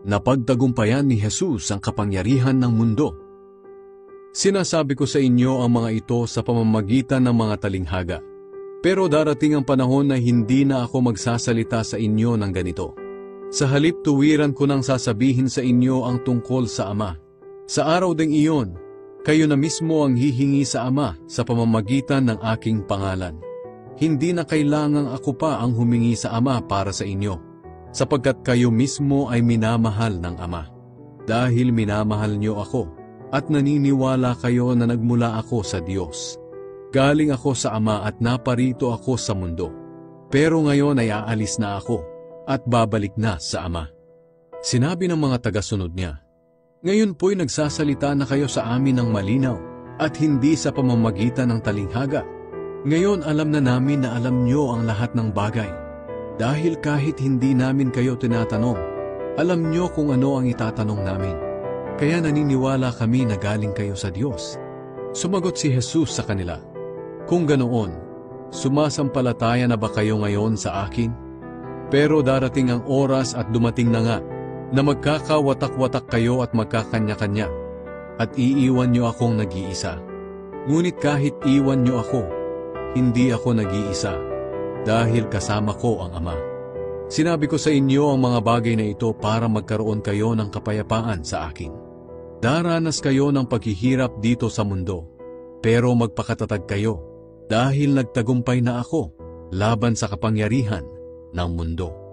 Napagtagumpayan ni Jesus ang kapangyarihan ng mundo. Sinasabi ko sa inyo ang mga ito sa pamamagitan ng mga talinghaga. Pero darating ang panahon na hindi na ako magsasalita sa inyo ng ganito. Sa halip tuwiran ko nang sasabihin sa inyo ang tungkol sa Ama. Sa araw ding iyon, kayo na mismo ang hihingi sa Ama sa pamamagitan ng aking pangalan. Hindi na kailangang ako pa ang humingi sa Ama para sa inyo, sapagkat kayo mismo ay minamahal ng Ama. Dahil minamahal niyo ako, at naniniwala kayo na nagmula ako sa Diyos. Galing ako sa Ama at naparito ako sa mundo. Pero ngayon ay aalis na ako, at babalik na sa Ama. Sinabi ng mga tagasunod niya, ngayon po'y nagsasalita na kayo sa amin ng malinaw, at hindi sa pamamagitan ng talinghaga. Ngayon alam na namin na alam niyo ang lahat ng bagay. Dahil kahit hindi namin kayo tinatanong, alam niyo kung ano ang itatanong namin. Kaya naniniwala kami na galing kayo sa Diyos. Sumagot si Jesus sa kanila, kung ganoon, sumasampalataya na ba kayo ngayon sa akin? Pero darating ang oras at dumating na nga, na magkakawatak-watak kayo at magkakanya-kanya, at iiwan niyo akong nag-iisa. Ngunit kahit iwan niyo ako, hindi ako nag-iisa, dahil kasama ko ang Ama. Sinabi ko sa inyo ang mga bagay na ito para magkaroon kayo ng kapayapaan sa akin. Daranas kayo ng paghihirap dito sa mundo, pero magpakatatag kayo, dahil nagtagumpay na ako laban sa kapangyarihan ng mundo.